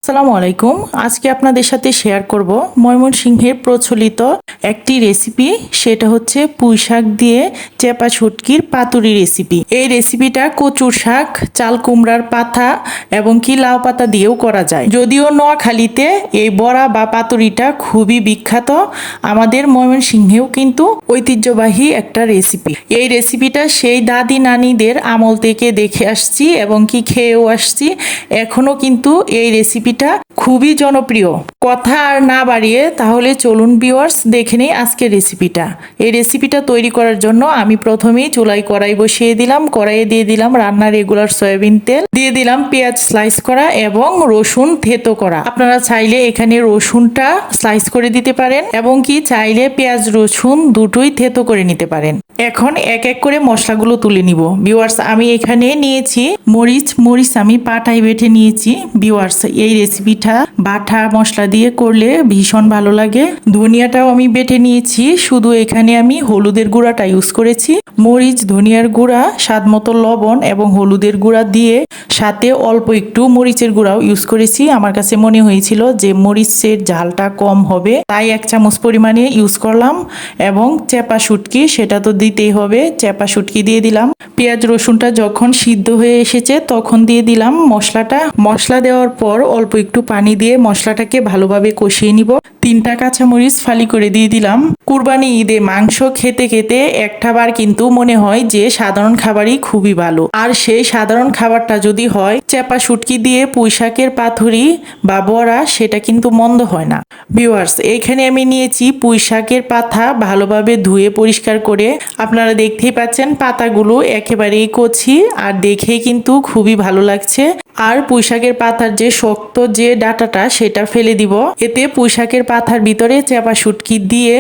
আসসালামু আলাইকুম। আজকে আপনাদের সাথে শেয়ার করব ময়মনসিংহের প্রচলিত একটি রেসিপি। সেটা হচ্ছে পুঁই শাক দিয়ে চেপা শুটকির পাতুরি রেসিপি। এই রেসিপিটা কচুর শাক, চাল কুমড়ার পাতা এবং কি লাউ পাতা দিয়েও করা যায়। যদিও নোয়াখালীতে এই বড়া বা পাতুরিটা খুবই বিখ্যাত, আমাদের ময়মনসিংহেও কিন্তু ঐতিহ্যবাহী একটা রেসিপি। এই রেসিপিটা সেই দাদি নানিদের আমল থেকে দেখে আসছি এবং কি খেয়েও আসছি। এখনো কিন্তু এই রেসিপিটা খুবই জনপ্রিয়। কথা আর না বাড়িয়ে তাহলে চলুন ভিউয়ার্স দেখে নেই আজকের রেসিপিটা। এই রেসিপিটা তৈরি করার জন্য আমি প্রথমেই চুলায় কড়াই বসিয়ে দিলাম। কড়াইয়ে দিয়ে দিলাম রান্নার রেগুলার সয়াবিন তেল, দিয়ে দিলাম পেঁয়াজ স্লাইস করা এবং রসুন থেতো করা। আপনারা চাইলে এখানে রসুনটা স্লাইস করে দিতে পারেন এবং কি চাইলে পেঁয়াজ রসুন দুটোই থেতো করে নিতে পারেন। এখন এক এক করে মশলাগুলো তুলে নিব। ভিউয়ার্স আমি এখানে নিয়েছি মরিচ আমি পাটায় বেটে নিয়েছি। ভিউয়ার্স এই রেসিপিটা বাটা মশলা দিয়ে করলে ভীষণ ভালো লাগে। ধনিয়াটাও আমি বেটে নিয়েছি, শুধু এখানে আমি হলুদের গুঁড়াটা ইউজ করেছি। মরিচ, ধনিয়ার গুঁড়া, স্বাদ মতো লবণ এবং হলুদের গুঁড়া দিয়ে সাথে অল্প একটু মরিচের গুঁড়াও ইউজ করেছি। আমার কাছে মনে হয়েছিল যে মরিচের ঝালটা কম হবে, তাই 1 চামচ পরিমাণে ইউজ করলাম। এবং চেপা শুটকি সেটা তো দিতেই হবে, চেপা শুটকি দিয়ে দিলাম। পেঁয়াজ রসুনটা যখন সিদ্ধ হয়ে এসেছে তখন দিয়ে দিলাম মশলাটা। মশলা দেওয়ার পর অল্প একটু পানি দিয়ে মশলাটাকে ভালোভাবে কষিয়ে নিব। 3টা কাঁচামরিচ ফালি করে দিয়ে দিলাম। কুরবানি ঈদে মাংস খেতে খেতে একটা বার কিন্তু মনে হয় যে সাধারণ খাবারই খুবই ভালো, আর সেই সাধারণ খাবারটা যদি হয় চেপা শুটকি দিয়ে পুঁই শাকের পাতুরি বা বড়া, সেটা কিন্তু মন্দ হয় না। ভিউয়ার্স এখানে আমি নিয়েছি পুঁই শাকের পাতা, ভালোভাবে ধুয়ে পরিষ্কার করে। আপনারা দেখতেই পাচ্ছেন পাতাগুলো একেবারেই কচি, আর দেখেই কিন্তু খুবই ভালো লাগছে। আর পুঁই শাকের পাতার যে শক্ত যে ডাঁটাটা সেটা ফেলে দিব। এতে পুঁই শাকের পাতার ভিতরে চেপা শুটকি দিয়ে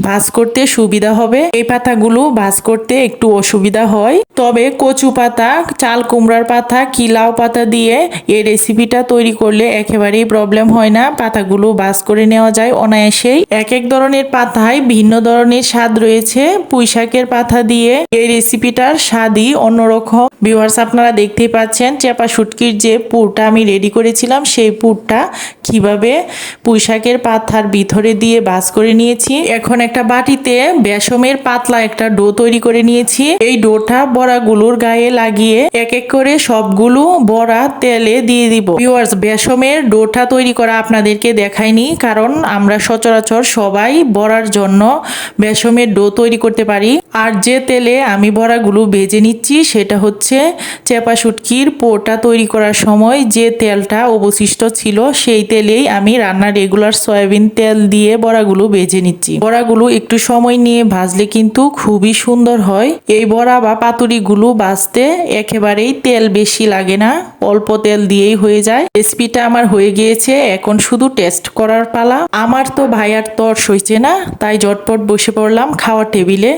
ভাজ করতে সুবিধা হবে। এই পাতাগুলো ভাজ করতে একটু অসুবিধা হয়, তবে কচু পাতা, চাল কুমড়ার পাতা কি লাউ পাতা দিয়ে এই রেসিপিটা তৈরি করলে একেবারেই প্রবলেম হয় না। পাতাগুলো ভাজ করে নেওয়া যায় অনায়াসেই। এক এক ধরনের পাতায় ভিন্ন ধরনের স্বাদ রয়েছে। পুঁই শাকের পাতা দিয়ে এই রেসিপিটার স্বাদই অন্যরকম। ভিউয়ার্স আপনারা দেখতেই পাচ্ছেন চেপা শুটকির যে পুরটা আমি রেডি করেছিলাম, সেই পুরটা কিভাবে পুঁই শাকের পাতার ভিতরে দিয়ে ভাজ করে নিয়েছি। এখন একটা বাটিতে বেসমের পাতলা একটা ডো তৈরি করে নিয়েছি। এই ডোটা বড়াগুলোর গায়ে লাগিয়ে এক এক করে সবগুলো বড়া তেলে দিয়ে দিব। ভিউয়ার্স বেসমের ডোটা তৈরি করা আপনাদেরকে দেখাইনি, কারণ আমরা সচরাচর সবাই বড়ার জন্য বেসমের ডো তৈরি করতে পারি। আর যে তেলে আমি বড়াগুলো ভেজে নিচ্ছি সেটা হচ্ছে চেপা শুটকির পোটা তৈরি করার সময় যে তেলটা অবশিষ্ট ছিল, সেই তেলেই আমি রান্নার রেগুলার সয়াবিন তেল দিয়ে বড়াগুলো ভেজে নিচ্ছি। বড়াগুলো একটু সময় নিয়ে ভাজলে কিন্তু খুবই সুন্দর হয়। এই বড়া বা পাতুরিগুলো ভাজতে একেবারেই তেল বেশি লাগে না, অল্প তেল দিয়েই হয়ে যায়। রেসিপিটা আমার হয়ে গিয়েছে, এখন শুধু টেস্ট করার পালা। আমার তো ভাইয়ার তর্স হইছে না, তাই ঝটপট বসে পড়লাম খাওয়ার টেবিলে।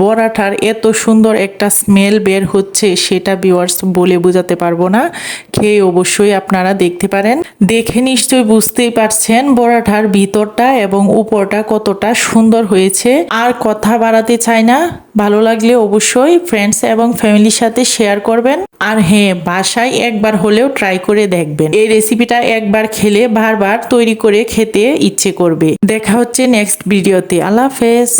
বড়াটার এত সুন্দর একটা স্মেল বের হচ্ছে, সেটা ভিউয়ার্স বলে বোঝাতে পারবো না। খেয়ে অবশ্যই আপনারা দেখতে পারেন। দেখে নিশ্চয়ই বুঝতেই পারছেন বড়াটার ভিতরটা এবং উপরটা কতটা সুন্দর হয়েছে। আর কথা বাড়াতে চাই না, ভালো লাগলে অবশ্যই ফ্রেন্ডস এবং ফ্যামিলির সাথে শেয়ার করবেন। আর হ্যাঁ, বাসায় একবার হলেও ট্রাই করে দেখবেন। এই রেসিপিটা একবার খেলে বারবার তৈরি করে খেতে ইচ্ছে করবে। দেখা হচ্ছে নেক্সট ভিডিওতে। আল্লাহ হাফেজ।